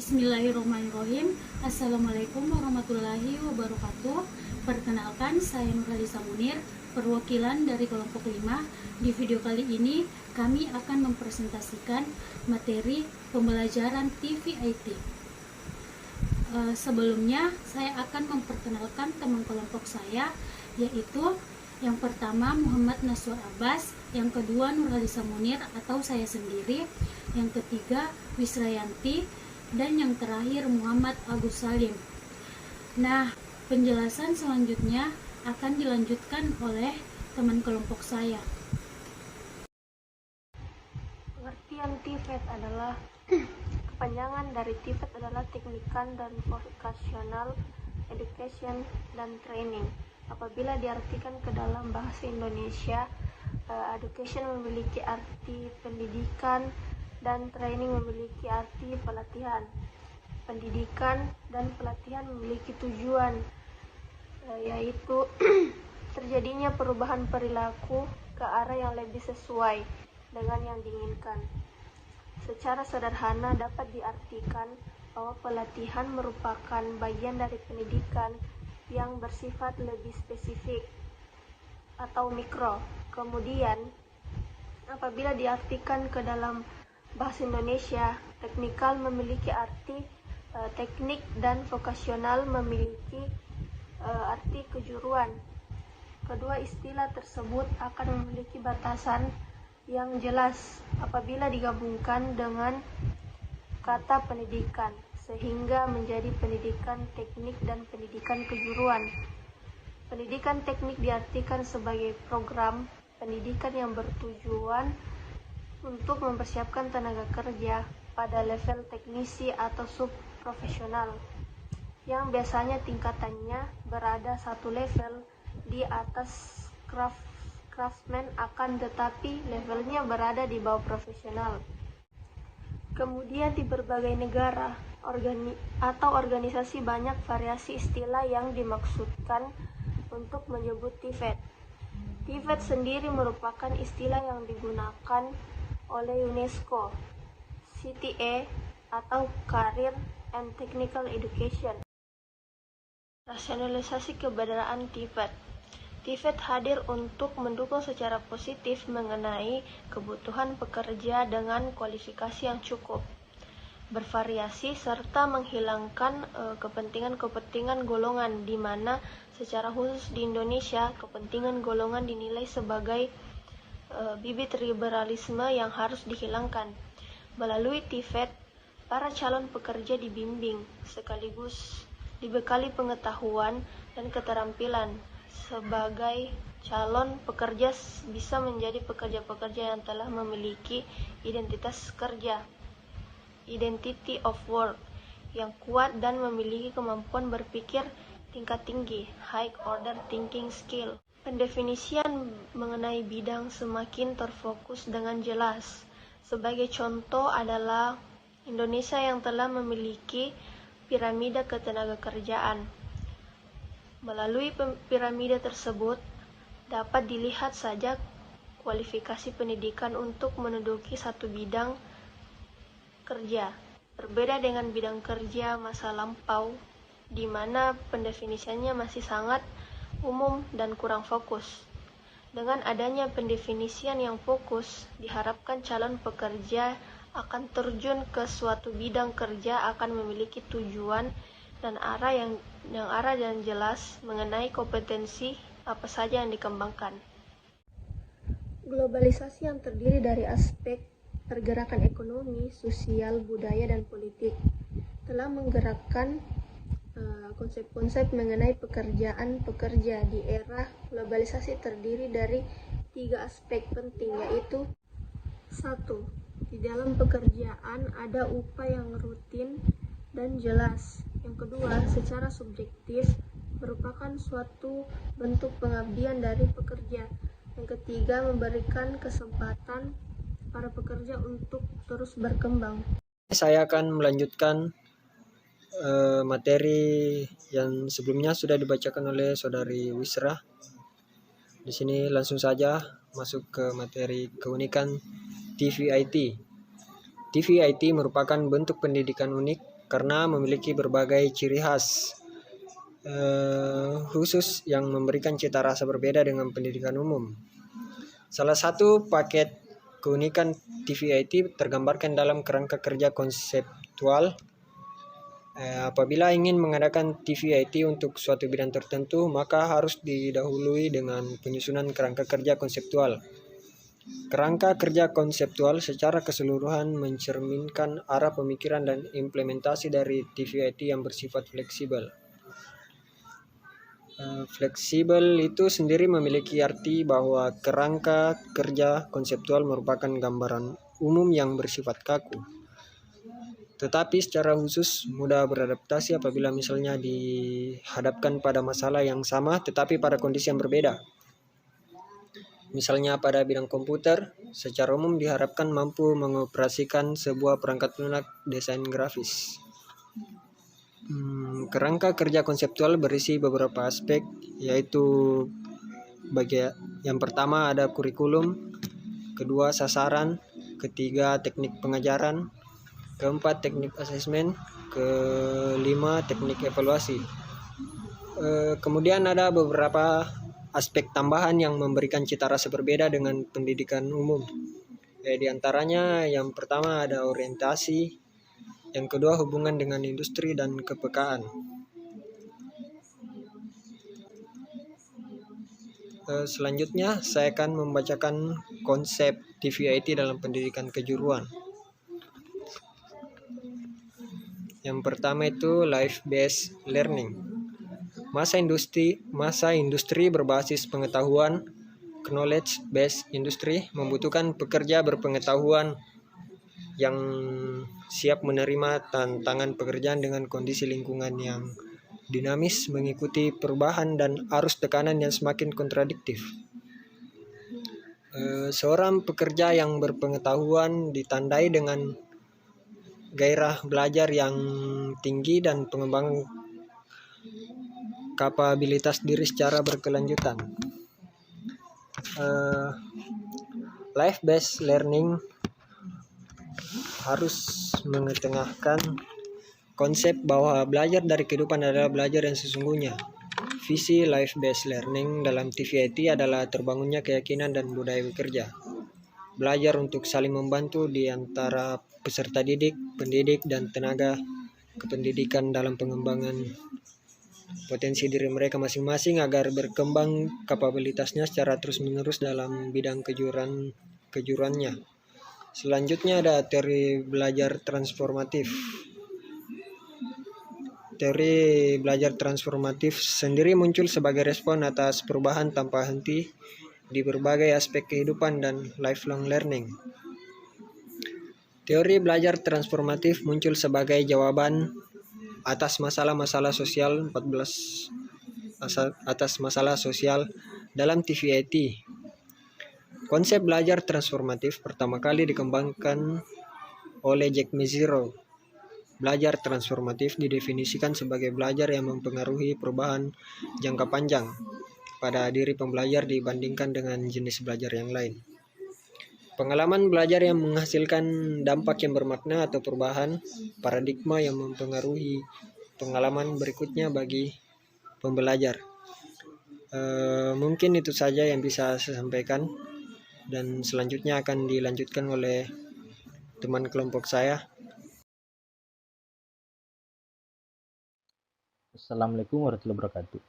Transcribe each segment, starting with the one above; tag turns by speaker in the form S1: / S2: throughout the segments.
S1: Bismillahirrahmanirrahim. Assalamualaikum warahmatullahi wabarakatuh. Perkenalkan, saya Nurhalisa Munir, perwakilan dari kelompok 5. Di video kali ini kami akan mempresentasikan materi pembelajaran TVIT. Sebelumnya saya akan memperkenalkan teman kelompok saya, yaitu yang pertama Muhammad Nasur Abbas, yang kedua Nurhalisa Munir atau saya sendiri, yang ketiga Wisrayanti, dan yang terakhir Muhammad Agus Salim. Nah, penjelasan selanjutnya akan dilanjutkan oleh teman kelompok saya.
S2: Pengertian TVET adalah kepanjangan dari TVET adalah Technical dan Vocational Education dan Training. Apabila diartikan ke dalam bahasa Indonesia, education memiliki arti pendidikan dan training memiliki arti pelatihan. Pendidikan dan pelatihan memiliki tujuan, yaitu terjadinya perubahan perilaku ke arah yang lebih sesuai dengan yang diinginkan. Secara sederhana dapat diartikan bahwa pelatihan merupakan bagian dari pendidikan yang bersifat lebih spesifik atau mikro. Kemudian, apabila diartikan ke dalam bahasa Indonesia, teknikal memiliki arti teknik dan vokasional memiliki arti kejuruan. Kedua istilah tersebut akan memiliki batasan yang jelas apabila digabungkan dengan kata pendidikan, sehingga menjadi pendidikan teknik dan pendidikan kejuruan. Pendidikan teknik diartikan sebagai program pendidikan yang bertujuan untuk mempersiapkan tenaga kerja pada level teknisi atau subprofesional, yang biasanya tingkatannya berada satu level di atas craftsman, akan tetapi levelnya berada di bawah profesional. Kemudian di berbagai negara atau organisasi banyak variasi istilah yang dimaksudkan untuk menyebut TVET. TVET sendiri merupakan istilah yang digunakan oleh UNESCO, CTA atau Career and Technical Education. Rasionalisasi keberadaan TVET. TVET hadir untuk mendukung secara positif mengenai kebutuhan pekerja dengan kualifikasi yang cukup, bervariasi, serta menghilangkan kepentingan-kepentingan golongan, di mana secara khusus di Indonesia kepentingan golongan dinilai sebagai bibit liberalisme yang harus dihilangkan. Melalui TVET, para calon pekerja dibimbing sekaligus dibekali pengetahuan dan keterampilan. Sebagai calon pekerja bisa menjadi pekerja-pekerja yang telah memiliki identitas kerja, identity of work, yang kuat dan memiliki kemampuan berpikir tingkat tinggi, high order thinking skill. Pendefinisian mengenai bidang semakin terfokus dengan jelas. Sebagai contoh adalah Indonesia yang telah memiliki piramida ketenagakerjaan. Melalui piramida tersebut dapat dilihat saja kualifikasi pendidikan untuk menduduki satu bidang kerja. Berbeda dengan bidang kerja masa lampau, di mana pendefinisiannya masih sangat umum dan kurang fokus. Dengan adanya pendefinisian yang fokus, diharapkan calon pekerja akan terjun ke suatu bidang kerja akan memiliki tujuan dan arah yang jelas mengenai kompetensi apa saja yang dikembangkan. Globalisasi yang terdiri dari aspek pergerakan ekonomi, sosial, budaya, dan politik telah menggerakkan konsep-konsep mengenai pekerjaan pekerja. Di era globalisasi terdiri dari 3 aspek penting, yaitu 1. Di dalam pekerjaan ada upah yang rutin dan jelas. Yang kedua, secara subjektif merupakan suatu bentuk pengabdian dari pekerja. Yang ketiga, memberikan kesempatan para pekerja untuk terus berkembang.
S3: Saya akan melanjutkan materi yang sebelumnya sudah dibacakan oleh saudari Wisra. Di sini langsung saja masuk ke materi keunikan TVIT. TVIT merupakan bentuk pendidikan unik karena memiliki berbagai ciri khas khusus yang memberikan cita rasa berbeda dengan pendidikan umum. Salah satu paket keunikan TVIT tergambarkan dalam kerangka kerja konseptual. Apabila ingin mengadakan TVIT untuk suatu bidang tertentu, maka harus didahului dengan penyusunan kerangka kerja konseptual. Kerangka kerja konseptual secara keseluruhan mencerminkan arah pemikiran dan implementasi dari TVIT yang bersifat fleksibel. Fleksibel itu sendiri memiliki arti bahwa kerangka kerja konseptual merupakan gambaran umum yang bersifat kaku, tetapi secara khusus mudah beradaptasi apabila misalnya dihadapkan pada masalah yang sama tetapi pada kondisi yang berbeda. Misalnya pada bidang komputer, secara umum diharapkan mampu mengoperasikan sebuah perangkat lunak desain grafis. Kerangka kerja konseptual berisi beberapa aspek, yaitu yang pertama ada kurikulum, kedua sasaran, ketiga teknik pengajaran, keempat teknik asesmen, kelima teknik evaluasi. Kemudian ada beberapa aspek tambahan yang memberikan cita rasa berbeda dengan pendidikan umum. Di antaranya yang pertama ada orientasi, yang kedua hubungan dengan industri dan kepekaan. Selanjutnya saya akan membacakan konsep TVIT dalam pendidikan kejuruan. Yang pertama itu life-based learning. Masa industri berbasis pengetahuan, knowledge-based industry, membutuhkan pekerja berpengetahuan yang siap menerima tantangan pekerjaan dengan kondisi lingkungan yang dinamis, mengikuti perubahan dan arus tekanan yang semakin kontradiktif. Seorang pekerja yang berpengetahuan ditandai dengan gairah belajar yang tinggi dan pengembangan kapabilitas diri secara berkelanjutan. Life-based learning harus mengetengahkan konsep bahwa belajar dari kehidupan adalah belajar yang sesungguhnya. Visi life-based learning dalam TVIT adalah terbangunnya keyakinan dan budaya bekerja. Belajar untuk saling membantu di antara peserta didik, pendidik, dan tenaga kependidikan dalam pengembangan potensi diri mereka masing-masing agar berkembang kapabilitasnya secara terus-menerus dalam bidang kejuruannya. Selanjutnya ada teori belajar transformatif. Teori belajar transformatif sendiri muncul sebagai respon atas perubahan tanpa henti di berbagai aspek kehidupan dan lifelong learning. Teori belajar transformatif muncul sebagai jawaban atas masalah-masalah sosial dalam TVIT. Konsep belajar transformatif pertama kali dikembangkan oleh Jack Mezirow. Belajar transformatif didefinisikan sebagai belajar yang mempengaruhi perubahan jangka panjang pada diri pembelajar dibandingkan dengan jenis belajar yang lain. Pengalaman belajar yang menghasilkan dampak yang bermakna atau perubahan paradigma yang mempengaruhi pengalaman berikutnya bagi pembelajar. Mungkin itu saja yang bisa saya sampaikan, dan selanjutnya akan dilanjutkan oleh teman kelompok saya.
S4: Assalamualaikum warahmatullahi wabarakatuh.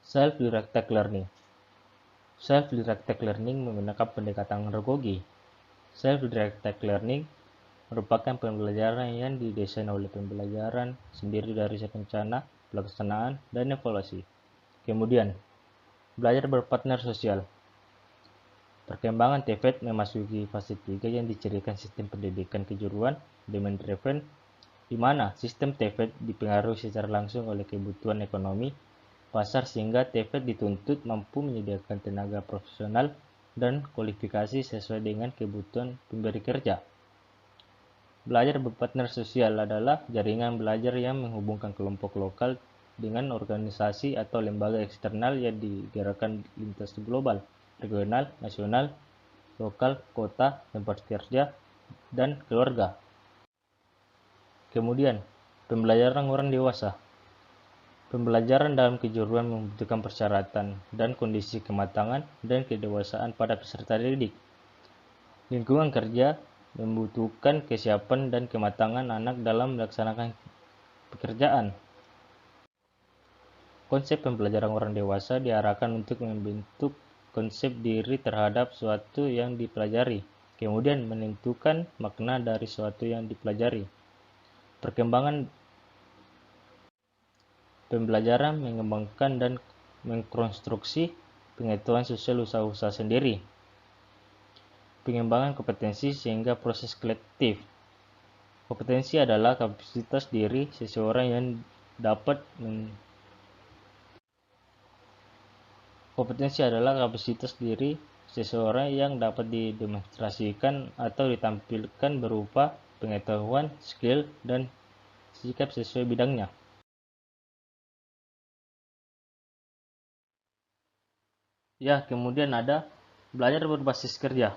S4: Self-directed learning. Self-directed learning menggunakan pendekatan andragogi. Self-directed learning merupakan pembelajaran yang didesain oleh pembelajaran sendiri dari rencana, pelaksanaan, dan evaluasi. Kemudian, belajar berpartner sosial. Perkembangan TVET memasuki fase 3 yang dicirikan sistem pendidikan kejuruan demand driven, di mana sistem TVET dipengaruhi secara langsung oleh kebutuhan ekonomi pasar sehingga TVET dituntut mampu menyediakan tenaga profesional dan kualifikasi sesuai dengan kebutuhan pemberi kerja. Belajar berpartner sosial adalah jaringan belajar yang menghubungkan kelompok lokal dengan organisasi atau lembaga eksternal yang digerakkan lintas global, regional, nasional, lokal, kota, tempat kerja, dan keluarga. Kemudian, Pembelajaran orang dewasa. Pembelajaran dalam kejuruan membutuhkan persyaratan dan kondisi kematangan dan kedewasaan pada peserta didik. Lingkungan kerja membutuhkan kesiapan dan kematangan anak dalam melaksanakan pekerjaan. Konsep pembelajaran orang dewasa diarahkan untuk membentuk konsep diri terhadap suatu yang dipelajari, kemudian menentukan makna dari suatu yang dipelajari. Perkembangan pembelajaran mengembangkan dan mengkonstruksi pengetahuan sosial usaha-usaha sendiri. Pengembangan kompetensi sehingga proses kolektif. Kompetensi adalah kapasitas diri seseorang yang dapat didemonstrasikan atau ditampilkan berupa pengetahuan, skill, dan sikap sesuai bidangnya. Kemudian ada belajar berbasis kerja.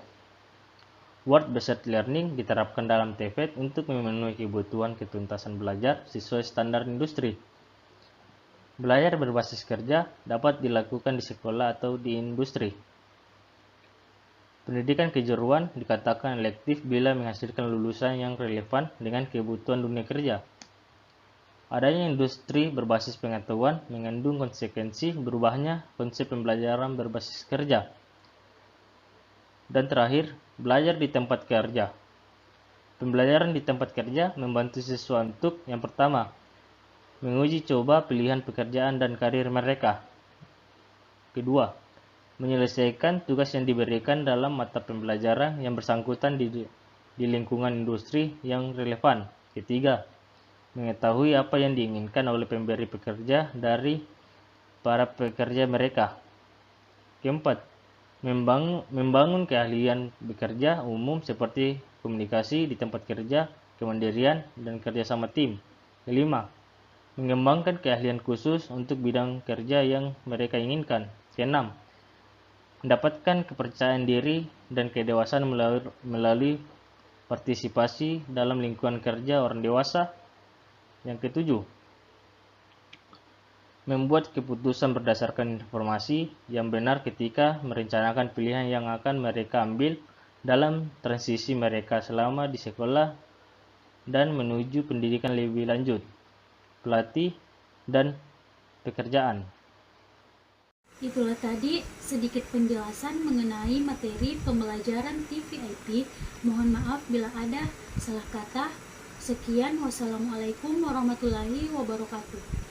S4: Work-based learning diterapkan dalam TVET untuk memenuhi kebutuhan ketuntasan belajar sesuai standar industri. Belajar berbasis kerja dapat dilakukan di sekolah atau di industri. Pendidikan kejuruan dikatakan elektif bila menghasilkan lulusan yang relevan dengan kebutuhan dunia kerja. Adanya industri berbasis pengetahuan mengandung konsekuensi berubahnya konsep pembelajaran berbasis kerja. Dan terakhir, belajar di tempat kerja. Pembelajaran di tempat kerja membantu siswa untuk yang pertama, menguji coba pilihan pekerjaan dan karir mereka. Kedua, menyelesaikan tugas yang diberikan dalam mata pembelajaran yang bersangkutan di lingkungan industri yang relevan. Ketiga, mengetahui apa yang diinginkan oleh pemberi pekerja dari para pekerja mereka. Keempat, membangun keahlian bekerja umum seperti komunikasi di tempat kerja, kemandirian, dan kerjasama tim. Kelima, mengembangkan keahlian khusus untuk bidang kerja yang mereka inginkan. Keenam, mendapatkan kepercayaan diri dan kedewasaan melalui partisipasi dalam lingkungan kerja orang dewasa. Yang ketujuh, membuat keputusan berdasarkan informasi yang benar ketika merencanakan pilihan yang akan mereka ambil dalam transisi mereka selama di sekolah dan menuju pendidikan lebih lanjut, pelatih, dan pekerjaan.
S1: Itulah tadi sedikit penjelasan mengenai materi pembelajaran TVIT. Mohon maaf bila ada salah kata. Sekian, wassalamualaikum warahmatullahi wabarakatuh.